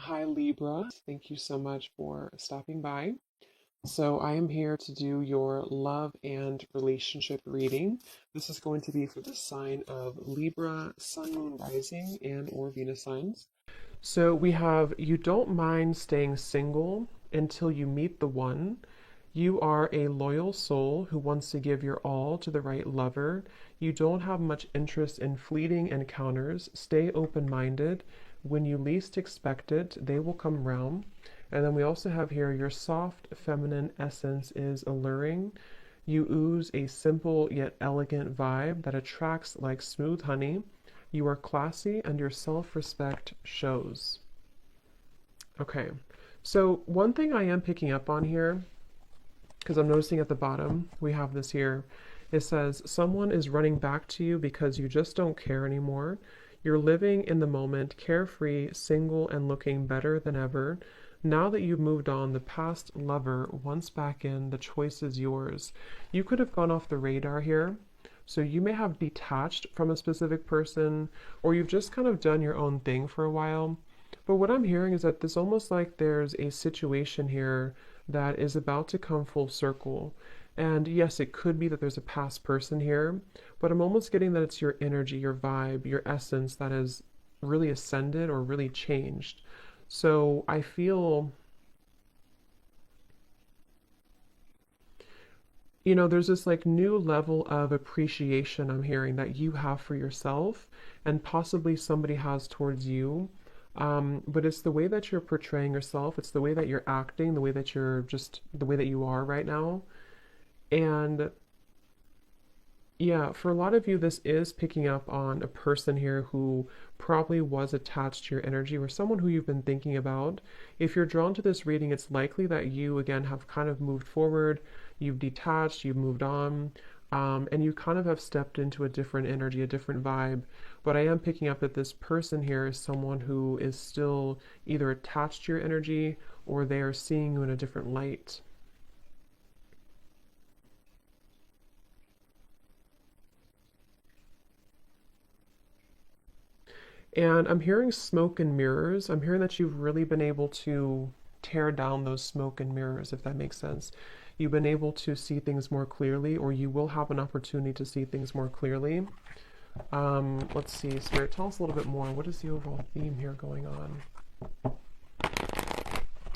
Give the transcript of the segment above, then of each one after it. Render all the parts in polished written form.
Hi Libra, thank you so much for stopping by. So I am here to do your love and relationship reading. This is going to be for the sign of Libra, Sun, Moon, Rising, and or Venus signs. So we have you don't mind staying single until you meet the one. You are a loyal soul who wants to give your all to the right lover. You don't have much interest in fleeting encounters. Stay open-minded. When you least expect it, they will come around. And then we also have here your soft feminine essence is alluring. You ooze a simple yet elegant vibe that attracts like smooth honey. You are classy and your self-respect shows. Okay, so one thing I am picking up on here, because I'm noticing at the bottom, we have this here. It says, someone is running back to you because you just don't care anymore. You're living in the moment, carefree, single, and looking better than ever. Now that you've moved on, the past lover, once back in, the choice is yours. You could have gone off the radar here. So you may have detached from a specific person, or you've just kind of done your own thing for a while. But what I'm hearing is that there's almost like there's a situation here that is about to come full circle. And yes, it could be that there's a past person here, but I'm almost getting that it's your energy, your vibe, your essence that has really ascended or really changed. So I feel, there's this like new level of appreciation I'm hearing that you have for yourself and possibly somebody has towards you. But it's the way that you're portraying yourself, it's the way that you're acting, the way that you're just the way that you are right now. And yeah, for a lot of you, this is picking up on a person here who probably was attached to your energy or someone who you've been thinking about. If you're drawn to this reading, it's likely that you, again, have kind of moved forward, you've detached, you've moved on, and you kind of have stepped into a different energy, a different vibe. But I am picking up that this person here is someone who is still either attached to your energy or they are seeing you in a different light. And I'm hearing smoke and mirrors. I'm hearing that you've really been able to tear down those smoke and mirrors, if that makes sense. You've been able to see things more clearly, or you will have an opportunity to see things more clearly. Let's see, Spirit, tell us a little bit more. What is the overall theme here going on?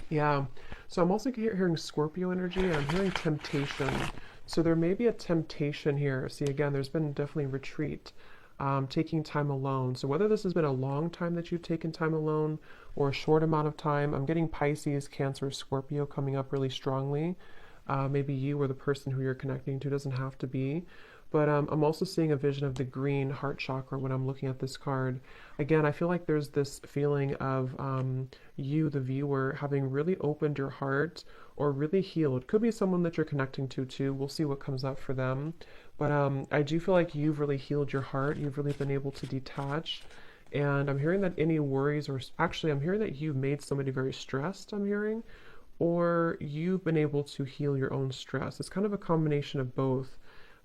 Yeah, so I'm also hearing Scorpio energy, and I'm hearing temptation. So there may be a temptation here. See, again, there's been definitely retreat, taking time alone. So whether this has been a long time that you've taken time alone or a short amount of time, I'm getting Pisces, Cancer, Scorpio coming up really strongly. Maybe you or the person who you're connecting to, doesn't have to be. But I'm also seeing a vision of the green heart chakra when I'm looking at this card. Again, I feel like there's this feeling of you, the viewer, having really opened your heart or really healed. Could be someone that you're connecting to too. We'll see what comes up for them. But I do feel like you've really healed your heart. You've really been able to detach. And I'm hearing that any worries, or actually, I'm hearing that you've made somebody very stressed, I'm hearing, or you've been able to heal your own stress. It's kind of a combination of both.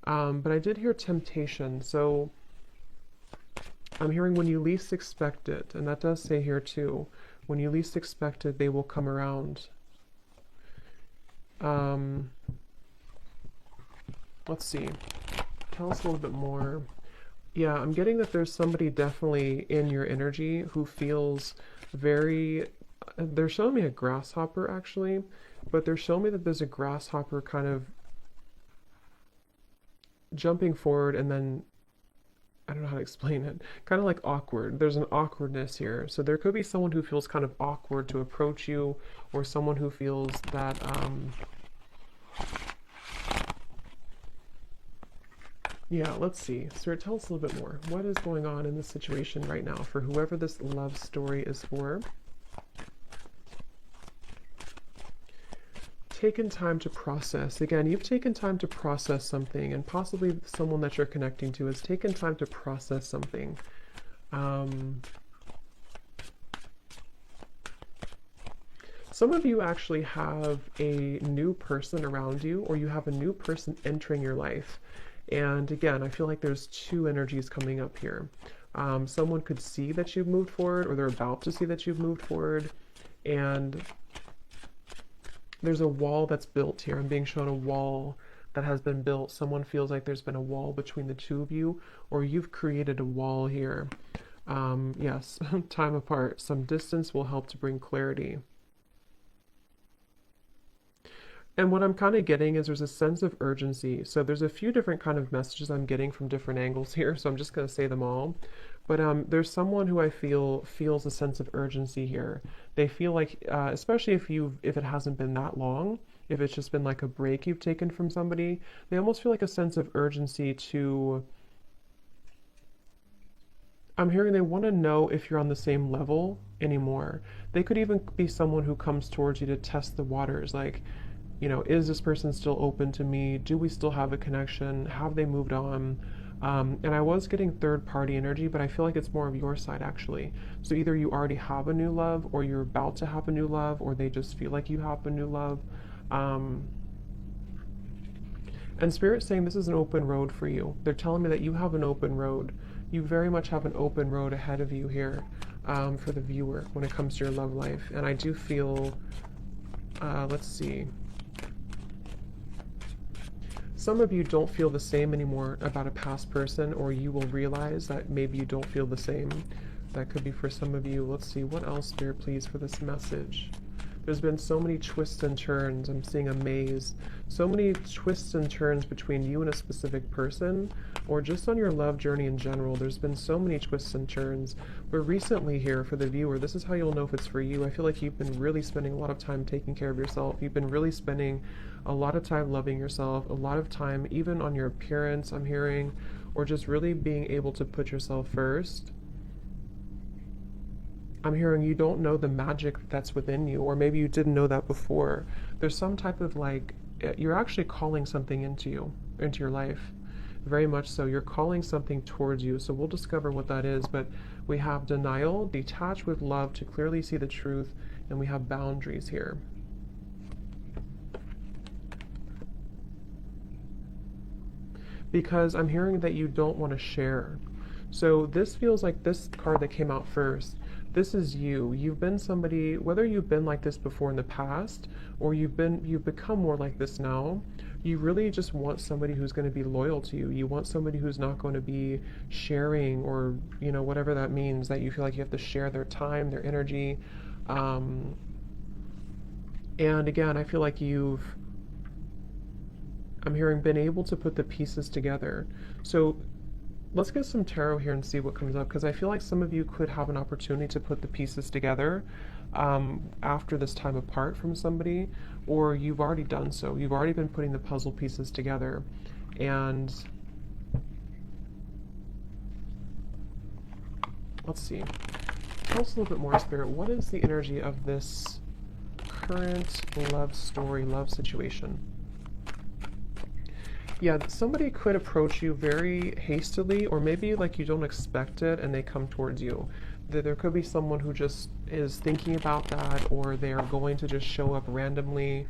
But I did hear temptation, so I'm hearing when you least expect it, and that does say here too, when you least expect it, they will come around. Um, let's see, tell us a little bit more. Yeah, I'm getting that there's somebody definitely in your energy who feels very, they're showing me a grasshopper actually, but they're showing me that there's a grasshopper kind of jumping forward and then I don't know how to explain it. Kind of like awkward. There's an awkwardness here. So there could be someone who feels kind of awkward to approach you, or someone who feels that, yeah, let's see. Spirit, tell us a little bit more. What is going on in this situation right now for whoever this love story is for? Taken time to process. Again, you've taken time to process something, and possibly someone that you're connecting to has taken time to process something. Some of you actually have a new person around you, or you have a new person entering your life. And again, I feel like there's two energies coming up here. Someone could see that you've moved forward, or they're about to see that you've moved forward. And there's a wall that's built here. I'm being shown a wall that has been built. Someone feels like there's been a wall between the two of you, or you've created a wall here. Yes, time apart. Some distance will help to bring clarity. And what I'm kind of getting is there's a sense of urgency. So there's a few different kind of messages I'm getting from different angles here, so I'm just going to say them all. But there's someone who I feel feels a sense of urgency here. They feel like, especially if it hasn't been that long, if it's just been like a break you've taken from somebody, they almost feel like a sense of urgency to. I'm hearing they want to know if you're on the same level anymore. They could even be someone who comes towards you to test the waters, like, is this person still open to me? Do we still have a connection? Have they moved on? And I was getting third party energy, but I feel like it's more of your side actually. So either you already have a new love, or you're about to have a new love, or they just feel like you have a new love. And Spirit's saying this is an open road for you. They're telling me that you have an open road. You very much have an open road ahead of you here, for the viewer when it comes to your love life. And I do feel, let's see. Some of you don't feel the same anymore about a past person, or you will realize that maybe you don't feel the same. That could be for some of you. Let's see, what else, Spirit, please, for this message? There's been so many twists and turns. I'm seeing a maze. So many twists and turns between you and a specific person, or just on your love journey in general. There's been so many twists and turns. But recently here, for the viewer, this is how you'll know if it's for you. I feel like you've been really spending a lot of time taking care of yourself. You've been really spending a lot of time loving yourself, a lot of time even on your appearance, I'm hearing, or just really being able to put yourself first. I'm hearing you don't know the magic that's within you, or maybe you didn't know that before. There's some type of you're actually calling something into your life. Very much so. You're calling something towards you. So we'll discover what that is. But we have denial, detach with love to clearly see the truth, and we have boundaries here. Because I'm hearing that you don't want to share. So this feels like this card that came out first. This is you. You've been somebody, whether you've been like this before in the past, or you've become more like this now, you really just want somebody who's going to be loyal to you. You want somebody who's not going to be sharing, or, whatever that means, that you feel like you have to share their time, their energy. And again, I feel like I'm hearing been able to put the pieces together. So let's get some tarot here and see what comes up, because I feel like some of you could have an opportunity to put the pieces together after this time apart from somebody, or you've already done so. You've already been putting the puzzle pieces together. And let's see. Tell us a little bit more, Spirit. What is the energy of this current love story, love situation? Yeah, somebody could approach you very hastily, or maybe like you don't expect it and they come towards you. There could be someone who just is thinking about that, or they are going to just show up randomly.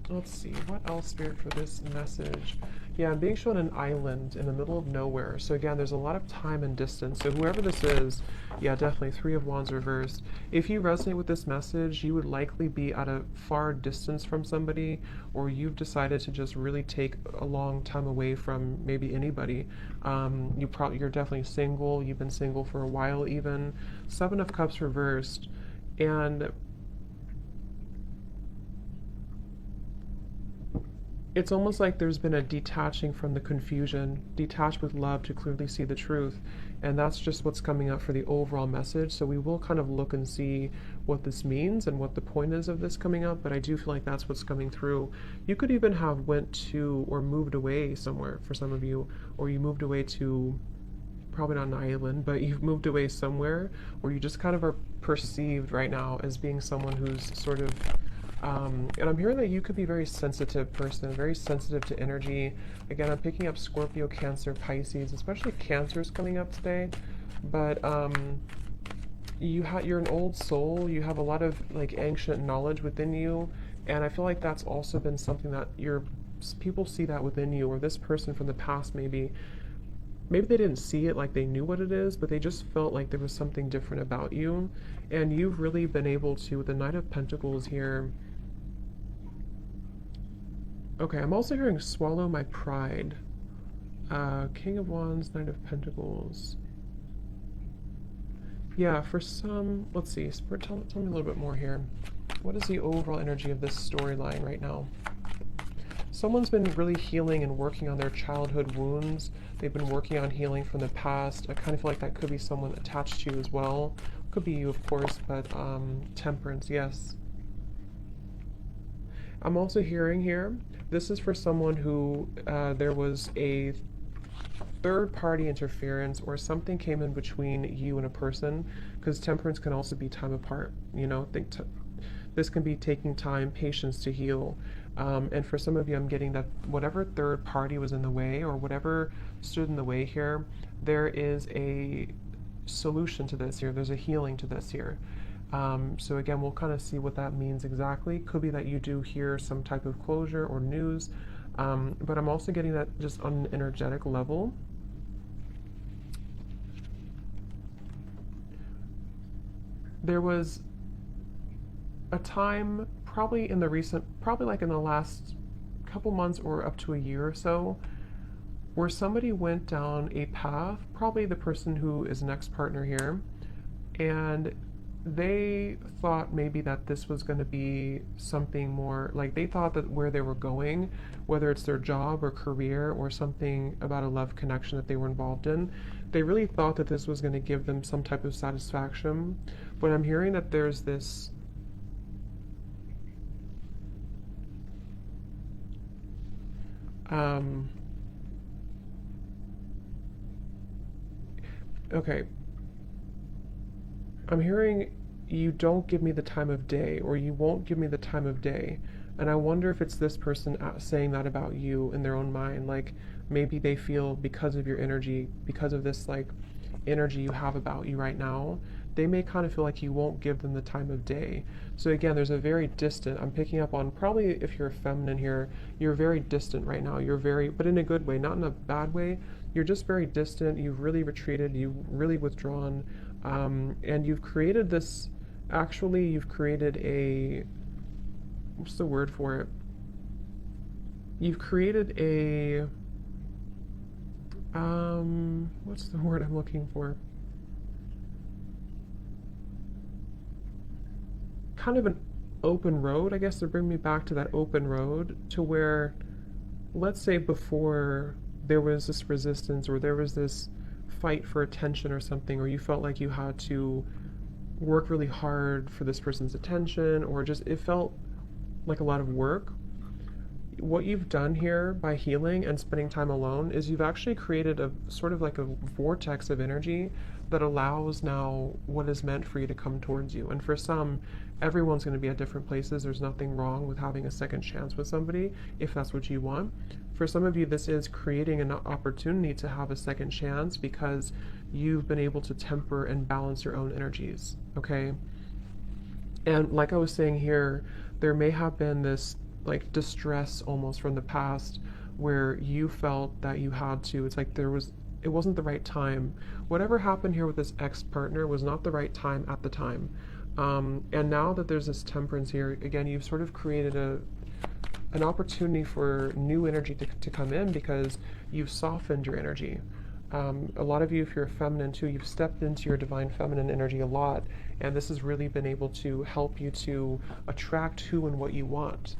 Let's see, what else, Spirit, for this message? Yeah, I'm being shown an island in the middle of nowhere. So again, there's a lot of time and distance. So whoever this is, yeah, definitely Three of Wands reversed. If you resonate with this message, you would likely be at a far distance from somebody, or you've decided to just really take a long time away from maybe anybody. You're definitely single. You've been single for a while even. Seven of Cups reversed. And it's almost like there's been a detaching from the confusion, detach with love to clearly see the truth. And that's just what's coming up for the overall message. So we will kind of look and see what this means and what the point is of this coming up, but I do feel like that's what's coming through. You could even have went to or moved away somewhere for some of you, or you moved away to, probably not an island, but you've moved away somewhere, or you just kind of are perceived right now as being someone who's sort of and I'm hearing that you could be a very sensitive person, very sensitive to energy. Again, I'm picking up Scorpio, Cancer, Pisces, especially Cancer's coming up today. But you're an old soul. You have a lot of like ancient knowledge within you, and I feel like that's also been something that you're people see that within you, or this person from the past maybe they didn't see it like they knew what it is, but they just felt like there was something different about you. And you've really been able to, with the Knight of Pentacles here. Okay, I'm also hearing swallow my pride. King of Wands, Knight of Pentacles. Yeah, for some, let's see, Spirit, tell me a little bit more here. What is the overall energy of this storyline right now? Someone's been really healing and working on their childhood wounds. They've been working on healing from the past. I kind of feel like that could be someone attached to you as well. Could be you, of course, but Temperance, yes. I'm also hearing here, this is for someone who there was a third-party interference or something came in between you and a person, because Temperance can also be time apart, you know. This can be taking time, patience to heal. And for some of you, I'm getting that whatever third party was in the way or whatever stood in the way here, there is a solution to this here. There's a healing to this here. So again, we'll kind of see what that means exactly. Could be that you do hear some type of closure or news, but I'm also getting that just on an energetic level. There was a time probably like in the last couple months or up to a year or so, where somebody went down a path, probably the person who is next partner here, and they thought maybe that this was going to be something more, like they thought that where they were going, whether it's their job or career or something about a love connection that they were involved in, they really thought that this was going to give them some type of satisfaction. But I'm hearing that there's this okay, I'm hearing you don't give me the time of day, or you won't give me the time of day. And I wonder if it's this person saying that about you in their own mind. Like maybe they feel because of your energy, because of this like energy you have about you right now, they may kind of feel like you won't give them the time of day. So again, there's a very distant, I'm picking up on, probably if you're a feminine here, you're very distant right now. You're very, but in a good way, not in a bad way. You're just very distant. You've really retreated. You've really withdrawn. And you've created this, actually, you've created a, what's the word for it? You've created a, what's the word I'm looking for? Kind of an open road, I guess, to bring me back to that open road, to where, let's say before there was this resistance or there was this fight for attention or something, or you felt like you had to work really hard for this person's attention, or just it felt like a lot of work. What you've done here by healing and spending time alone is you've actually created a sort of like a vortex of energy that allows now what is meant for you to come towards you. And for some, everyone's going to be at different places. There's nothing wrong with having a second chance with somebody if that's what you want. For some of you, this is creating an opportunity to have a second chance because you've been able to temper and balance your own energies, okay? And like I was saying here, there may have been this like distress almost from the past where you felt that you had to, it's like it wasn't the right time. Whatever happened here with this ex-partner was not the right time at the time. And now that there's this temperance here, again, you've sort of created an opportunity for new energy to come in because you've softened your energy. A lot of you, if you're feminine too, you've stepped into your divine feminine energy a lot, and this has really been able to help you to attract who and what you want.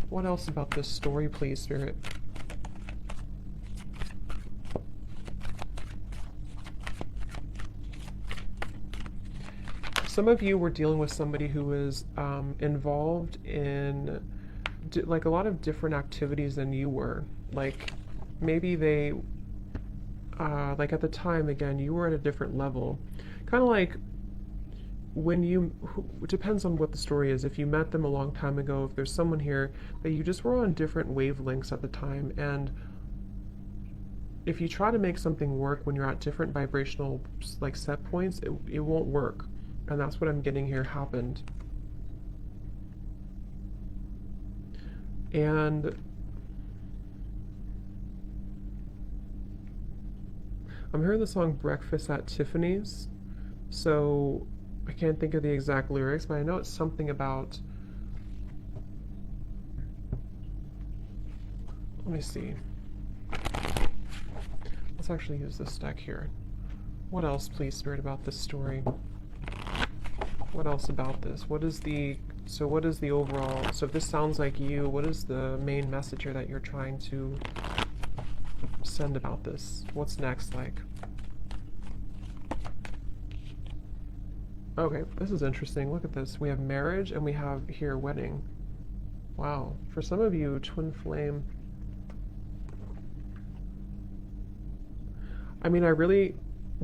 What else about this story, please, Spirit? Some of you were dealing with somebody who was involved in like a lot of different activities than you were. Like maybe they, like at the time, again, you were at a different level. Kind of like when it depends on what the story is. If you met them a long time ago, if there's someone here that you just were on different wavelengths at the time, and if you try to make something work when you're at different vibrational like set points, it won't work. And that's what I'm getting here happened. And I'm hearing the song Breakfast at Tiffany's. So I can't think of the exact lyrics, but I know it's something about, let me see. Let's actually use this deck here. What else, please, Spirit, about this story? What else about this? What is the overall, so if this sounds like you, what is the main message here that you're trying to send about this? What's next like? Okay, this is interesting. Look at this. We have marriage and we have here wedding. Wow. For some of you, twin flame. I mean, I really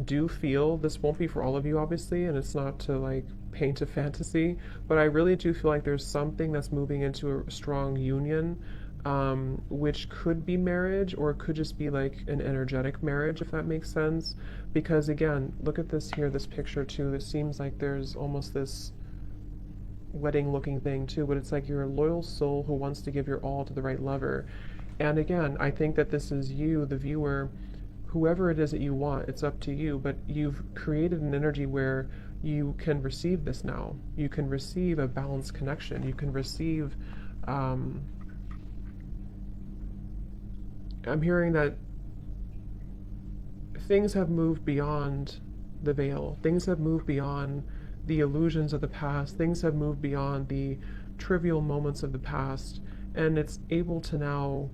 do feel, this won't be for all of you obviously, and it's not to like paint a fantasy, but I really do feel like there's something that's moving into a strong union, which could be marriage, or it could just be like an energetic marriage, if that makes sense. Because again, look at this here, this picture too. It seems like there's almost this wedding looking thing too, but it's like you're a loyal soul who wants to give your all to the right lover. And again, I think that this is you, the viewer, whoever it is that you want, it's up to you, but you've created an energy where you can receive this now. You can receive a balanced connection. You can receive, I'm hearing that things have moved beyond the veil. Things have moved beyond the illusions of the past. Things have moved beyond the trivial moments of the past, and it's able to now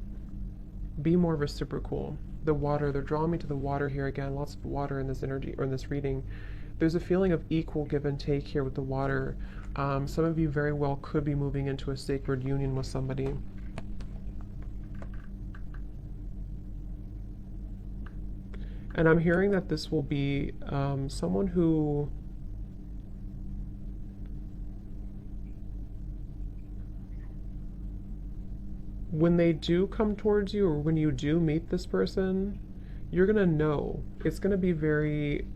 be more reciprocal. The water, they're drawing me to the water here again, lots of water in this energy, or in this reading. There's a feeling of equal give and take here with the water. Some of you very well could be moving into a sacred union with somebody. And I'm hearing that this will be someone who when they do come towards you, or when you do meet this person, you're gonna know. It's gonna be very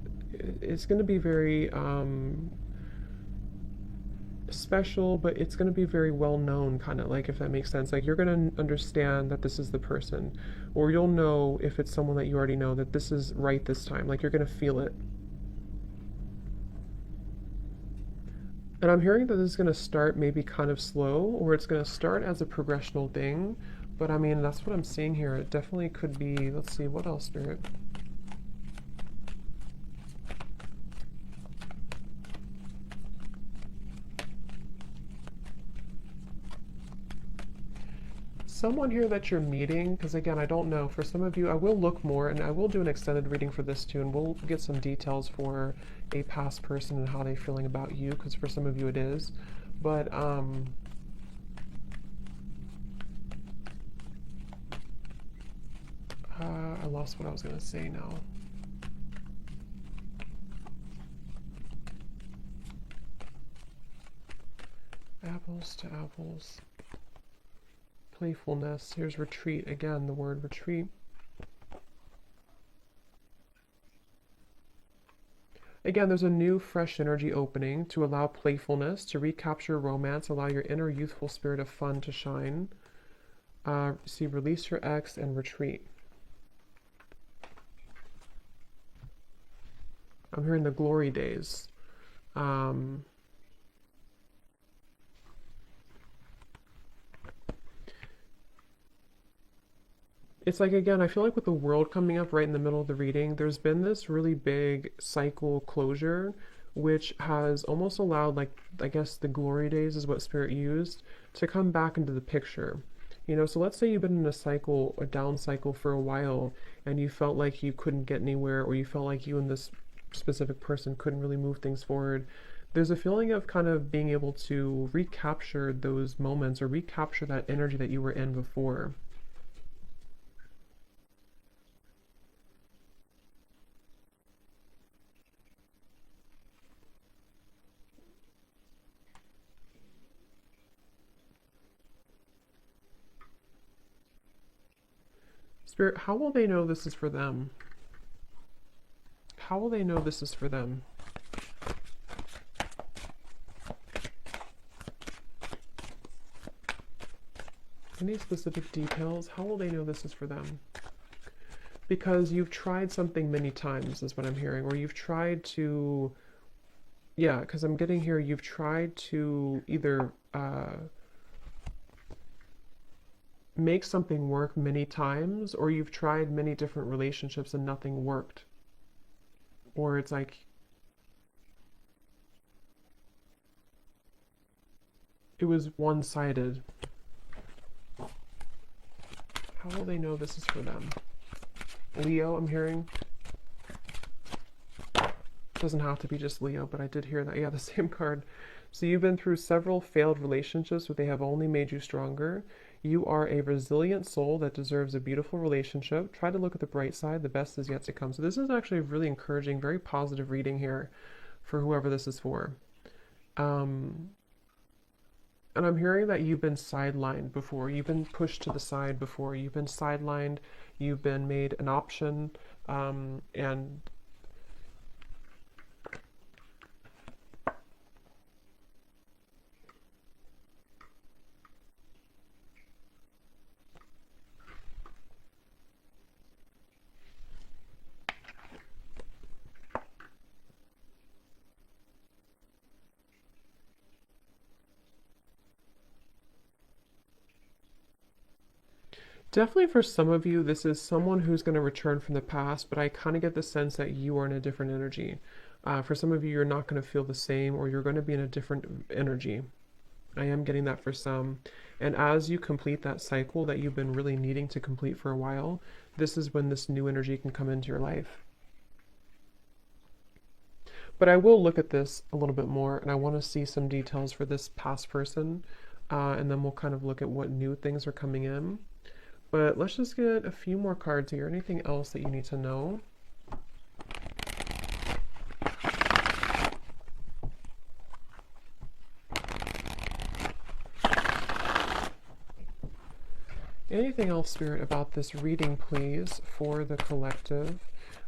special, but it's gonna be very well known, kind of like, if that makes sense. Like, you're gonna understand that this is the person, or you'll know if it's someone that you already know that this is right this time. Like, you're gonna feel it. And I'm hearing that this is going to start maybe kind of slow, or it's going to start as a progressional thing. But I mean, that's what I'm seeing here. It definitely could be, let's see, what else, Spirit? Someone here that you're meeting, because again, I don't know. For some of you, I will look more, and I will do an extended reading for this too, and we'll get some details for a past person and how they're feeling about you, because for some of you it is. But I lost what I was going to say now. Apples to apples. Playfulness. Here's retreat. Again, the word retreat. Again, there's a new, fresh energy opening to allow playfulness, to recapture romance, allow your inner youthful spirit of fun to shine. See, release your ex and retreat. I'm hearing the glory days. It's like, again, I feel like with the world coming up right in the middle of the reading, there's been this really big cycle closure, which has almost allowed, like, I guess the glory days is what Spirit used, to come back into the picture. You know, so let's say you've been in a cycle, a down cycle for a while, and you felt like you couldn't get anywhere, or you felt like you and this specific person couldn't really move things forward. There's a feeling of kind of being able to recapture those moments, or recapture that energy that you were in before. Spirit, how will they know this is for them? How will they know this is for them? Any specific details? How will they know this is for them? Because you've tried something many times, is what I'm hearing. Or you've tried to... Yeah, because I'm getting here, you've tried to either make something work many times, or you've tried many different relationships and nothing worked. Or it's like... it was one-sided. How will they know this is for them? Leo, I'm hearing. Doesn't have to be just Leo, but I did hear that. Yeah, the same card. So you've been through several failed relationships, but they have only made you stronger. You are a resilient soul that deserves a beautiful relationship. Try to look at the bright side. The best is yet to come. So this is actually a really encouraging, very positive reading here for whoever this is for. And I'm hearing that you've been sidelined before. You've been pushed to the side before. You've been sidelined. You've been made an option. And definitely for some of you, this is someone who's going to return from the past, but I kind of get the sense that you are in a different energy. For some of you, you're not going to feel the same, or you're going to be in a different energy. I am getting that for some. And as you complete that cycle that you've been really needing to complete for a while, this is when this new energy can come into your life. But I will look at this a little bit more, and I want to see some details for this past person, and then we'll kind of look at what new things are coming in. But let's just get a few more cards here. Anything else that you need to know? Anything else, Spirit, about this reading, please, for the collective?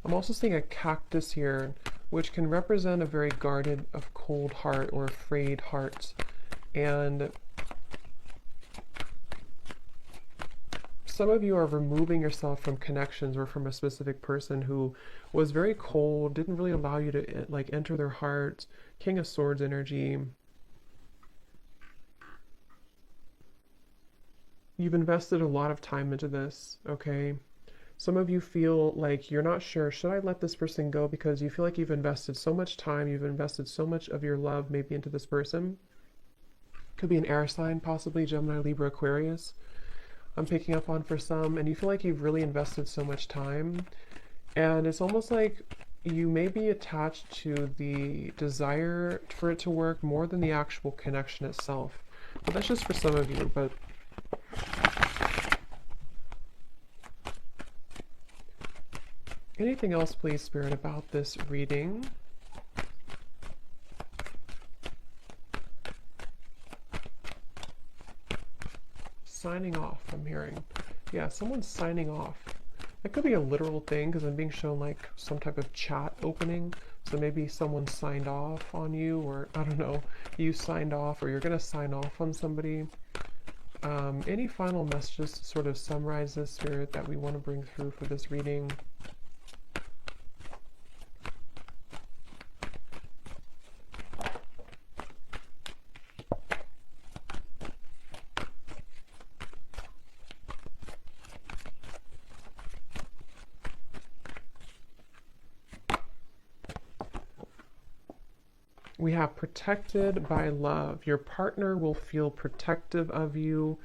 I'm also seeing a cactus here, which can represent a very guarded, a cold heart or afraid heart. And some of you are removing yourself from connections or from a specific person who was very cold, didn't really allow you to like enter their heart. King of Swords energy. You've invested a lot of time into this, okay? Some of you feel like you're not sure, should I let this person go? Because you feel like you've invested so much time, you've invested so much of your love maybe into this person. Could be an air sign, possibly Gemini, Libra, Aquarius. I'm picking up on for some, and you feel like you've really invested so much time, and it's almost like you may be attached to the desire for it to work more than the actual connection itself. But that's just for some of you. But anything else, please, Spirit, about this reading? Signing off, I'm hearing. Yeah, someone's signing off. That could be a literal thing because I'm being shown like some type of chat opening. So maybe someone signed off on you, or I don't know, you signed off, or you're going to sign off on somebody. Any final messages to sort of summarize this, Spirit, that we want to bring through for this reading? We have protected by love. Your partner will feel protective of you,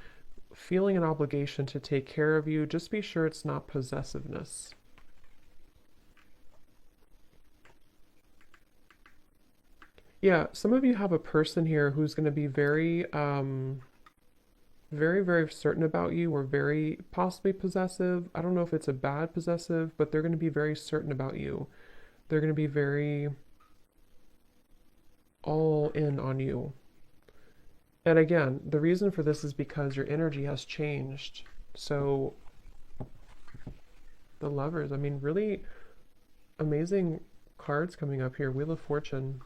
feeling an obligation to take care of you. Just be sure it's not possessiveness. Yeah, some of you have a person here who's going to be very, very certain about you, or very possibly possessive. I don't know if it's a bad possessive, but they're going to be very certain about you. They're going to be very all in on you. And again, the reason for this is because your energy has changed. So the Lovers, I mean, really amazing cards coming up here. Wheel of Fortune.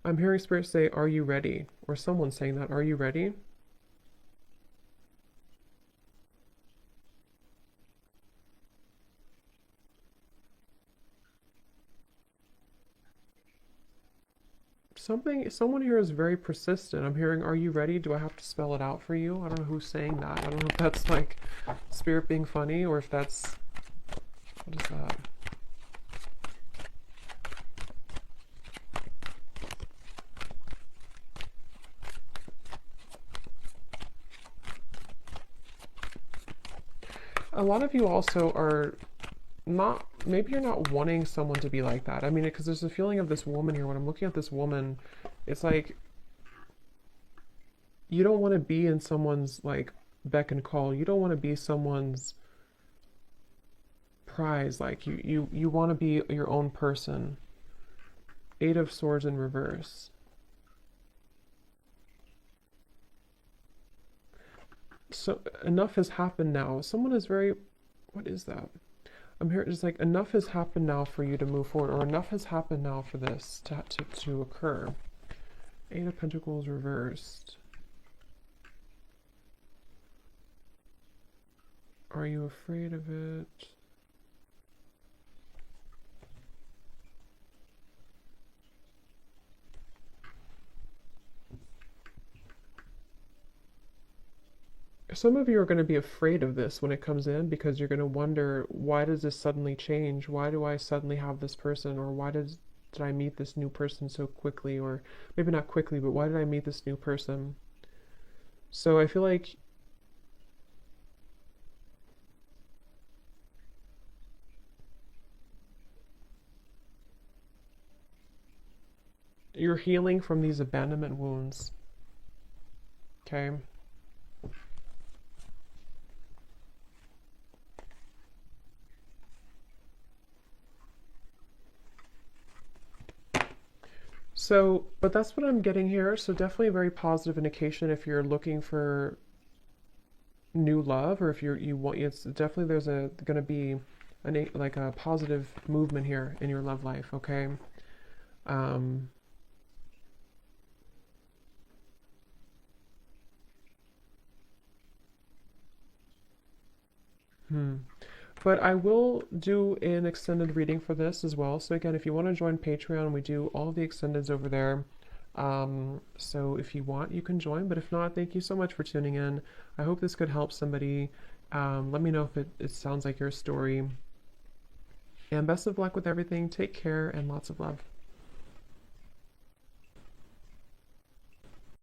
I'm hearing Spirit say, are you ready? Or someone saying that, are you ready? Someone here is very persistent. I'm hearing, are you ready? Do I have to spell it out for you? I don't know who's saying that. I don't know if that's like Spirit being funny or if that's, what is that? A lot of you also are not, maybe you're not wanting someone to be like that. I mean, because there's a feeling of this woman here. When I'm looking at this woman, it's like you don't want to be in someone's like beck and call. You don't want to be someone's prize. Like you want to be your own person. Eight of Swords in reverse. So enough has happened now. Someone is very, what is that? I'm here, it's like enough has happened now for you to move forward, or enough has happened now for this to occur. Eight of Pentacles reversed. Are you afraid of it? Some of you are going to be afraid of this when it comes in because you're going to wonder, why does this suddenly change? Why do I suddenly have this person? Or why did I meet this new person so quickly? Or maybe not quickly, but why did I meet this new person? So I feel like you're healing from these abandonment wounds. Okay. So, but that's what I'm getting here. So definitely a very positive indication if you're looking for new love, or if you want, it's definitely there's a going to be like a positive movement here in your love life. Okay. Um, But I will do an extended reading for this as well. So again, if you want to join Patreon, we do all the extendeds over there. So if you want, you can join. But if not, thank you so much for tuning in. I hope this could help somebody. Let me know if it sounds like your story. And best of luck with everything. Take care and lots of love.